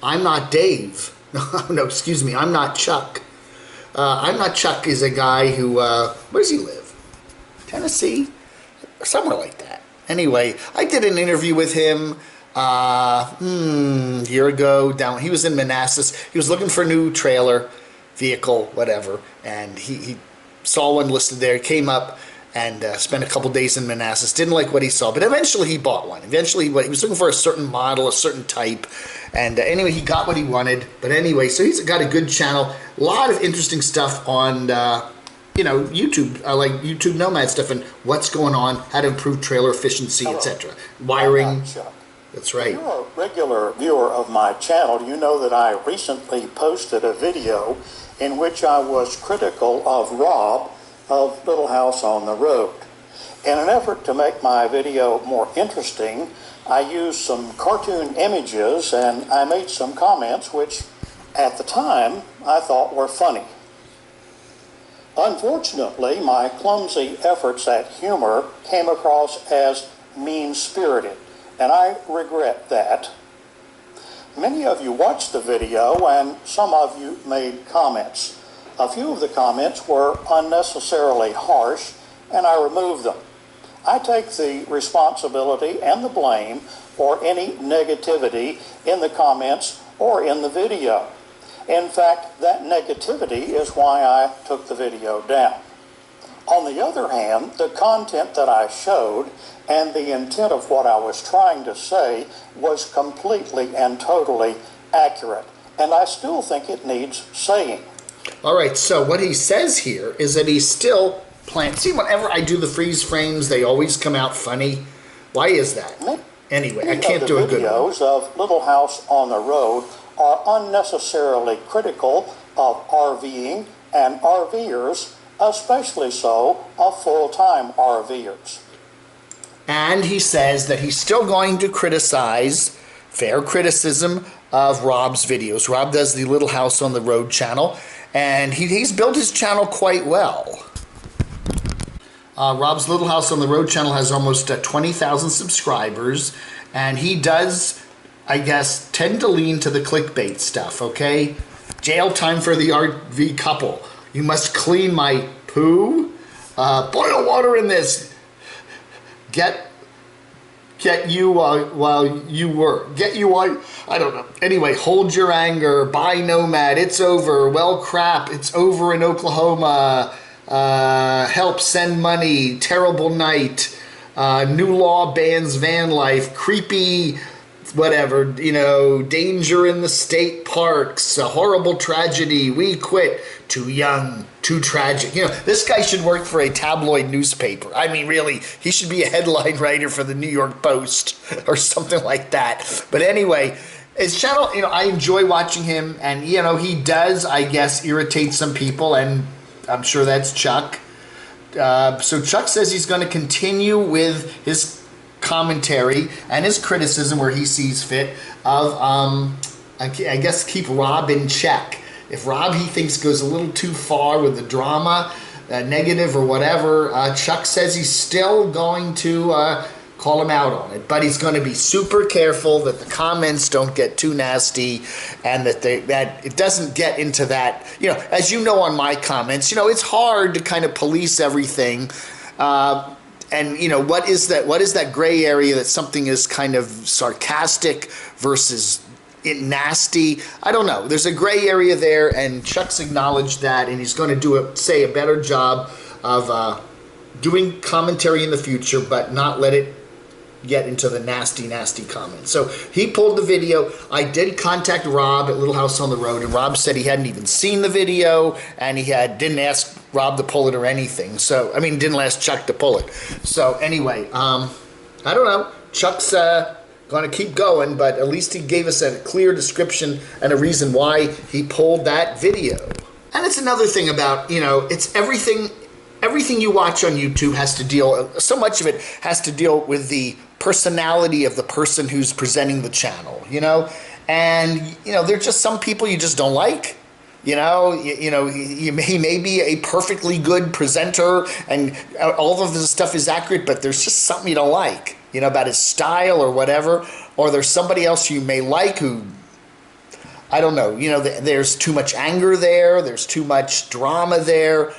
I'm not Dave. No, excuse me, I'm not Chuck. I'm not Chuck is a guy who, where does he live? Tennessee? Somewhere like that. Anyway, I did an interview with him a year ago. He was in Manassas. He was looking for a new trailer, vehicle, whatever, and he saw one listed there, came up and spent a couple days in Manassas. Didn't like what he saw, but eventually he bought one. Eventually, he was looking for a certain model, a certain type, and anyway, he got what he wanted. But anyway, so he's got a good channel, a lot of interesting stuff on YouTube, like YouTube Nomad stuff and what's going on, how to improve trailer efficiency, etc. Wiring. That's right. If you're a regular viewer of my channel, you know that I recently posted a video in which I was critical of Rob of Little House on the Road. In an effort to make my video more interesting, I used some cartoon images and I made some comments which, at the time, I thought were funny. Unfortunately, my clumsy efforts at humor came across as mean-spirited, and I regret that. Many of you watched the video and some of you made comments. A few of the comments were unnecessarily harsh and I removed them. I take the responsibility and the blame for any negativity in the comments or in the video. In fact, that negativity is why I took the video down. On the other hand, the content that I showed and the intent of what I was trying to say was completely and totally accurate, and I still think it needs saying. All right, so what he says here is that he's still planning. See, whenever I do the freeze frames, they always come out funny. Why is that? Anyway, I can't do a good one. Videos of Little House on the Road are unnecessarily critical of RVing and RVers, especially so of full-time RVers. And he says that he's still going to criticize, fair criticism, of Rob's videos. Rob does the Little House on the Road channel, and he's built his channel quite well. Rob's Little House on the Road channel has almost 20,000 subscribers, and he does, I guess, tend to lean to the clickbait stuff, okay? Jail time for the RV couple. You must clean my poo. Boil water in this. Get you while you work. Get you while, I don't know. Anyway, hold your anger. Buy Nomad. It's over. Well, crap. It's over in Oklahoma. Help send money. Terrible night. New law bans van life. Creepy, whatever, danger in the state parks. A horrible tragedy. We quit. Too young. Too tragic. This guy should work for a tabloid newspaper. I mean, really, he should be a headline writer for the New York Post or something like that. But anyway, his channel, I enjoy watching him, and, he does, I guess, irritate some people, and I'm sure that's Chuck. So Chuck says he's going to continue with his commentary and his criticism where he sees fit of, I guess, keep Rob in check. If Rob, he thinks, goes a little too far with the drama, negative or whatever, Chuck says he's still going to call him out on it. But he's going to be super careful that the comments don't get too nasty and that it doesn't get into that. As you know on my comments, it's hard to kind of police everything. And, what is that gray area that something is kind of sarcastic versus nasty? I don't know. There's a gray area there, and Chuck's acknowledged that, and he's going to say a better job of doing commentary in the future, but not let it get into the nasty comments. So he pulled the video. I did contact Rob at Little House on the Road, and Rob said he hadn't even seen the video, and he didn't ask Rob to pull it or anything. So, didn't ask Chuck to pull it. So anyway, I don't know. Chuck's going to keep going, but at least he gave us a clear description and a reason why he pulled that video. And it's another thing about, it's everything you watch on YouTube has to deal, so much of it has to deal with the personality of the person who's presenting the channel, and, there's just some people you just don't like. He may be a perfectly good presenter and all of this stuff is accurate, but there's just something you don't like, about his style or whatever. Or there's somebody else you may like who I don't know, you know, there's too much anger there, there's too much drama there.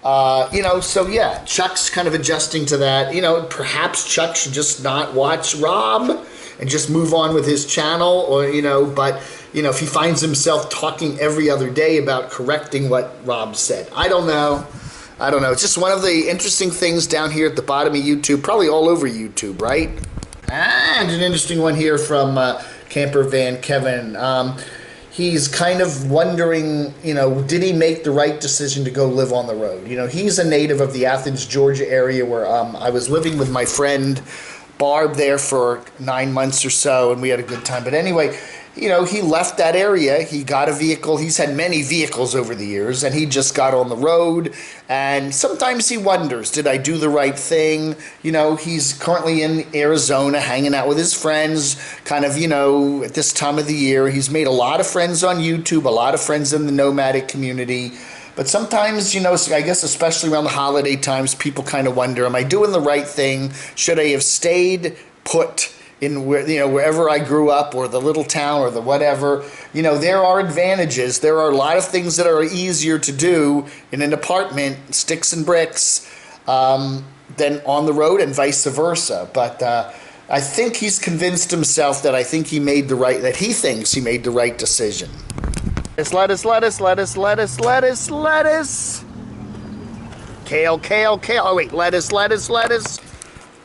You know, so yeah, Chuck's kind of adjusting to that. You know, perhaps Chuck should just not watch Rob and just move on with his channel, or, you know, but, you know, if he finds himself talking every other day about correcting what Rob said. I don't know. I don't know. It's just one of the interesting things down here at the bottom of YouTube, probably all over YouTube, right? And an interesting one here from Campervan Kevin. He's kind of wondering, you know, did he make the right decision to go live on the road? You know, he's a native of the Athens, Georgia area where I was living with my friend Barb there for 9 months or so, and we had a good time. But anyway, you know, he left that area. He got a vehicle. He's had many vehicles over the years, and he just got on the road. And sometimes he wonders, did I do the right thing? You know, he's currently in Arizona hanging out with his friends, kind of, you know, at this time of the year. He's made a lot of friends on YouTube, a lot of friends in the nomadic community. But sometimes, you know, I guess especially around the holiday times, people kind of wonder, am I doing the right thing? Should I have stayed put in where, you know, wherever I grew up, or the little town, or the whatever? You know, there are advantages. There are a lot of things that are easier to do in an apartment, sticks and bricks, than on the road, and vice versa. But I think he's convinced himself that he thinks he made the right decision. Lettuce, lettuce, lettuce, lettuce, lettuce, lettuce. Kale, kale, kale. Oh wait, lettuce, lettuce, lettuce.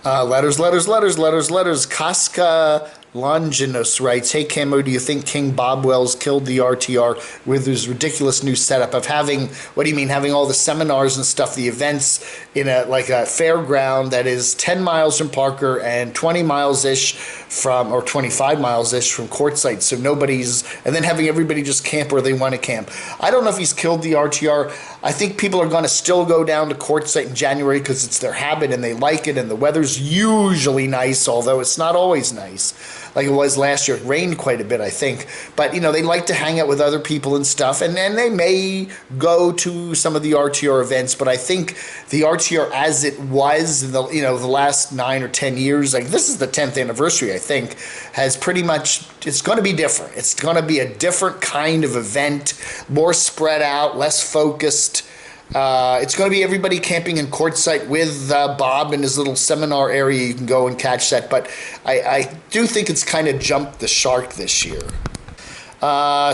Letters. Casca Longinus writes, hey Camo, do you think King Bobwell's killed the RTR with his ridiculous new setup of having, what do you mean, having all the seminars and stuff, the events in a fairground that is 10 miles from Parker and 20 miles-ish from, or 25 miles-ish from Quartzsite, so and then having everybody just camp where they want to camp. I don't know if he's killed the RTR. I think people are going to still go down to Quartzsite in January because it's their habit and they like it, and the weather's usually nice, although it's not always nice. Like it was last year. It rained quite a bit, I think. But, you know, they like to hang out with other people and stuff. And then they may go to some of the RTR events. But I think the RTR as it was in the, you know, the last 9 or 10 years, like this is the 10th anniversary, I think, has pretty much, it's going to be different. It's going to be a different kind of event, more spread out, less focused. It's going to be everybody camping in Quartzsite with Bob in his little seminar area. You can go and catch that. But I do think it's kind of jumped the shark this year.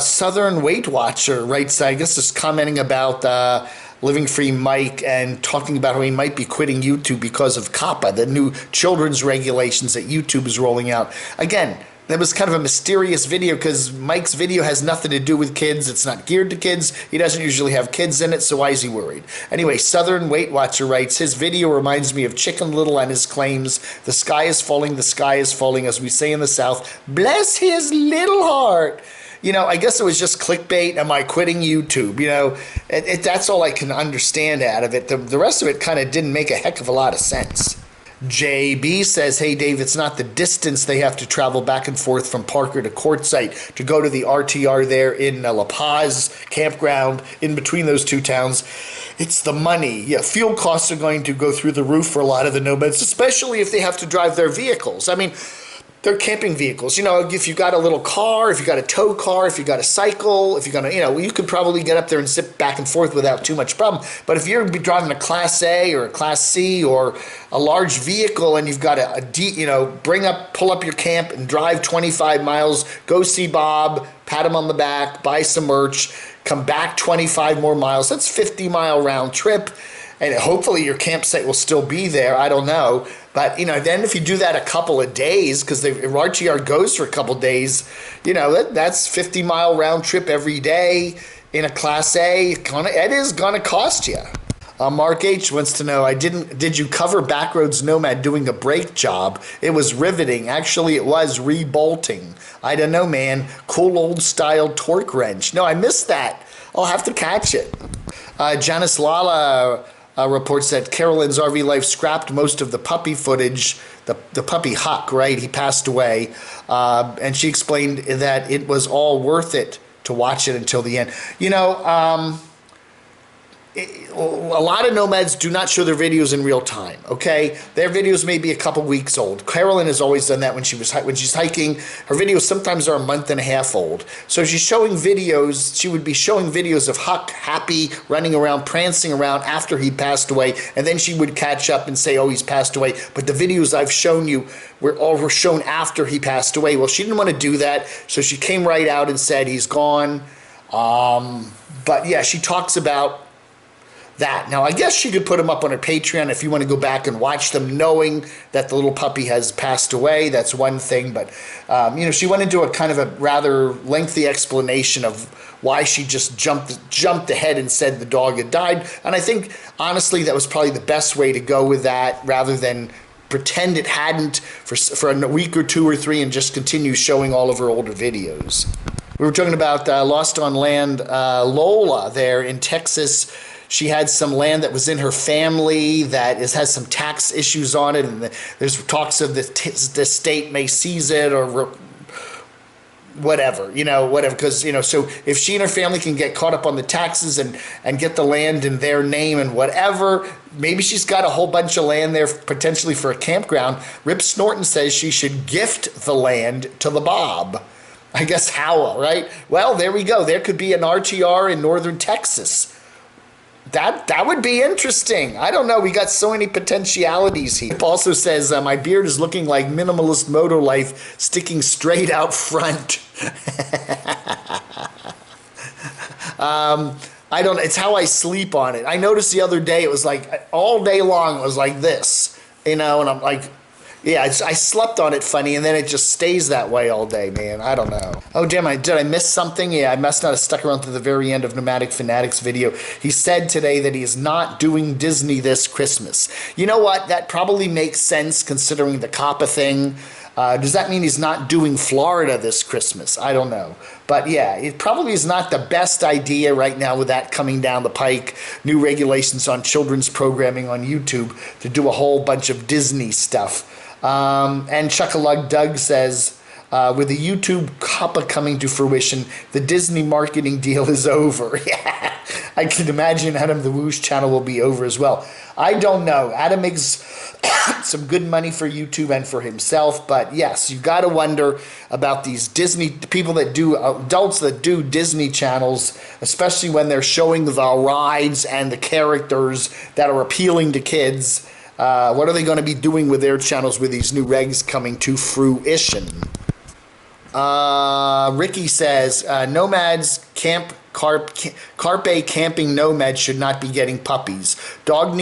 Southern Weight Watcher writes, I guess, is commenting about Living Free Mike and talking about how he might be quitting YouTube because of COPPA, the new children's regulations that YouTube is rolling out. Again, that was kind of a mysterious video because Mike's video has nothing to do with kids. It's not geared to kids. He doesn't usually have kids in it, so why is he worried? Anyway, Southern Weight Watcher writes, his video reminds me of Chicken Little and his claims, the sky is falling, as we say in the South, bless his little heart. You know, I guess it was just clickbait. Am I quitting YouTube? You know, that's all I can understand out of it. The rest of it kind of didn't make a heck of a lot of sense. JB says, hey Dave, it's not the distance they have to travel back and forth from Parker to Quartzsite to go to the RTR there in La Paz campground in between those two towns. It's the money. Yeah, fuel costs are going to go through the roof for a lot of the nomads, especially if they have to drive their vehicles. I mean, they're camping vehicles. You know, if you've got a little car, if you've got a tow car, if you've got a cycle, if you're going to, you know, you could probably get up there and zip back and forth without too much problem. But if you're driving a Class A or a Class C or a large vehicle and you've got you know, pull up your camp and drive 25 miles, go see Bob, pat him on the back, buy some merch, come back 25 more miles, that's 50-mile round trip. And hopefully your campsite will still be there. I don't know. But, you know, then if you do that a couple of days, because the RTR goes for a couple of days, you know, that's 50-mile round trip every day in a Class A. It is going to cost you. Mark H. wants to know, did you cover Backroads Nomad doing a brake job? It was riveting. Actually, it was rebolting. I don't know, man. Cool old style torque wrench. No, I missed that. I'll have to catch it. Janice Lala reports that Carolyn's RV Life scrapped most of the puppy footage, the puppy Huck, right? He passed away. And she explained that it was all worth it to watch it until the end. You know, a lot of nomads do not show their videos in real time, okay? Their videos may be a couple weeks old. Carolyn has always done that when she's hiking. Her videos sometimes are a month and a half old. So she's showing videos, she would be showing videos of Huck happy, running around, prancing around after he passed away, and then she would catch up and say, oh, he's passed away. But the videos I've shown you were shown after he passed away. Well, she didn't want to do that, so she came right out and said he's gone. But yeah, she talks about that. Now, I guess she could put them up on her Patreon if you want to go back and watch them knowing that the little puppy has passed away. That's one thing. But, you know, she went into a kind of a rather lengthy explanation of why she just jumped ahead and said the dog had died. And I think, honestly, that was probably the best way to go with that, rather than pretend it hadn't for a week or two or three and just continue showing all of her older videos. We were talking about Lost on Land. Lola there in Texas, she had some land that was in her family that has some tax issues on it, and there's talks of the state may seize it or whatever, because, so if she and her family can get caught up on the taxes and get the land in their name and whatever, maybe she's got a whole bunch of land there potentially for a campground. Rip Snorton says she should gift the land to the Bob. I guess Howell, right? Well, there we go. There could be an RTR in northern Texas. That would be interesting. I don't know. We got so many potentialities here. It also says, my beard is looking like minimalist moto life sticking straight out front. It's how I sleep on it. I noticed the other day, it was like all day long, it was like this, and I'm like, yeah, I slept on it funny, and then it just stays that way all day, man. I don't know. Oh, damn, did I miss something? Yeah, I must not have stuck around to the very end of Nomadic Fanatic's video. He said today that he is not doing Disney this Christmas. You know what? That probably makes sense considering the COPPA thing. Does that mean he's not doing Florida this Christmas? I don't know. But yeah, it probably is not the best idea right now with that coming down the pike, new regulations on children's programming on YouTube, to do a whole bunch of Disney stuff. And Chuckalug Doug says, with the YouTube COPPA coming to fruition, the Disney marketing deal is over. Yeah, I can imagine Adam the Woosh channel will be over as well. I don't know. Adam makes some good money for YouTube and for himself, but yes, you got to wonder about these Disney people that do, adults that do Disney channels, especially when they're showing the rides and the characters that are appealing to kids. What are they going to be doing with their channels with these new regs coming to fruition? Ricky says, nomads, carpe camping nomads should not be getting puppies. Dogs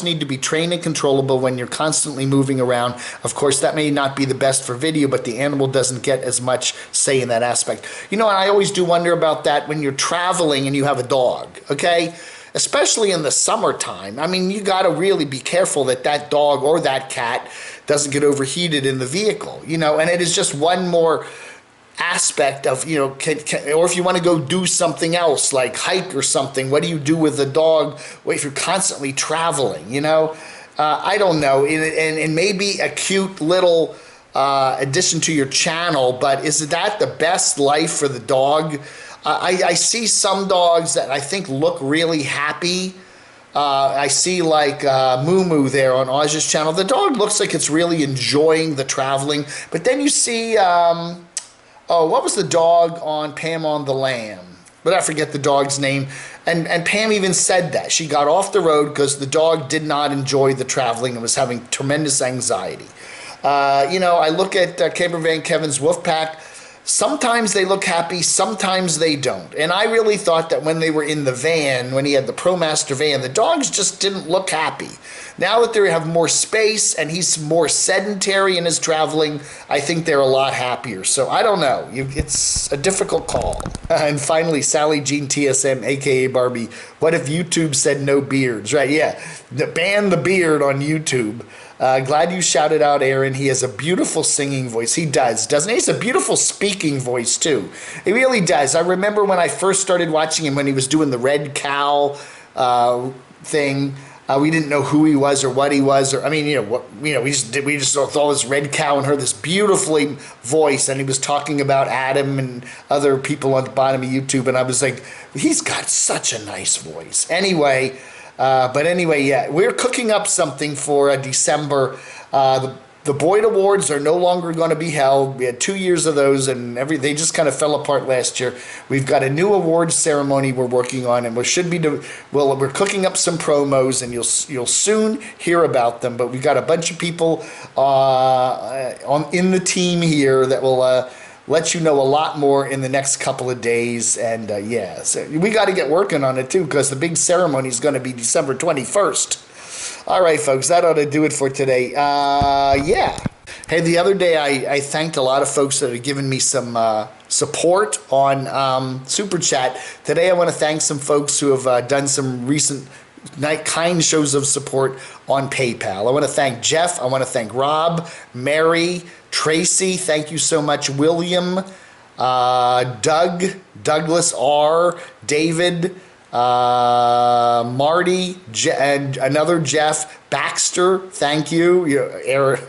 need to be trained and controllable when you're constantly moving around. Of course, that may not be the best for video, but the animal doesn't get as much say in that aspect. And I always do wonder about that when you're traveling and you have a dog, okay? Especially in the summertime. I mean, you got to really be careful that that dog or that cat doesn't get overheated in the vehicle, and it is just one more aspect of, or if you want to go do something else, like hike or something, what do you do with the dog if you're constantly traveling, I don't know, and maybe a cute little addition to your channel, but is that the best life for the dog? I see some dogs that I think look really happy. I see like Moo Moo there on Oz's channel. The dog looks like it's really enjoying the traveling. But then you see, what was the dog on Pam on the Lamb? But I forget the dog's name. And Pam even said that. She got off the road because the dog did not enjoy the traveling and was having tremendous anxiety. I look at Campervan Kevin's Wolfpack. Sometimes they look happy, sometimes they don't. And I really thought that when they were in the van, when he had the ProMaster van, the dogs just didn't look happy. Now that they have more space and he's more sedentary in his traveling, I think they're a lot happier. So I don't know. It's a difficult call. And finally, Sally Jean TSM, a.k.a. Barbie, what if YouTube said no beards? Right, yeah. Ban the beard on YouTube. Glad you shouted out Aaron. He has a beautiful singing voice. He does, doesn't he? He has a beautiful speaking voice, too. He really does. I remember when I first started watching him when he was doing the Red Cow thing. We didn't know who he was or what he was, or I mean, we just saw this red cow and heard this beautifully voice, and he was talking about Adam and other people on the bottom of YouTube, and I was like, he's got such a nice voice. Anyway, yeah, we're cooking up something for December. The Boyd Awards are no longer going to be held. We had 2 years of those, and they just kind of fell apart last year. We've got a new awards ceremony we're working on, and we're cooking up some promos, and you'll soon hear about them. But we've got a bunch of people in the team here that will let you know a lot more in the next couple of days. And so we got to get working on it too, because the big ceremony is going to be December 21st. All right, folks, that ought to do it for today. Yeah. Hey, the other day I thanked a lot of folks that have given me some support on Super Chat. Today I want to thank some folks who have done some recent kind shows of support on PayPal. I want to thank Jeff. I want to thank Rob, Mary, Tracy. Thank you so much. William, Doug, Douglas R., David, Marty, and another Jeff, Baxter, thank you, Eric,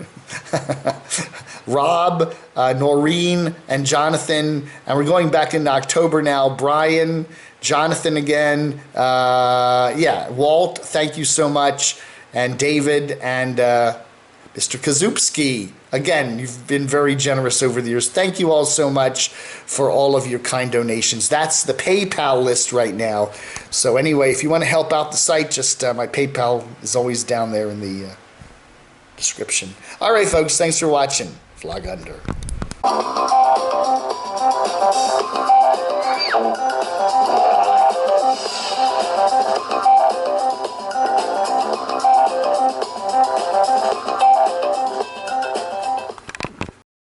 Rob, Noreen, and Jonathan, and we're going back into October now. Brian, Jonathan again, Walt, thank you so much, and David, and Mr. Kazupski. Again, you've been very generous over the years. Thank you all so much for all of your kind donations. That's the PayPal list right now. So anyway, if you want to help out the site, just my PayPal is always down there in the description. All right, folks, thanks for watching. Vlog Under.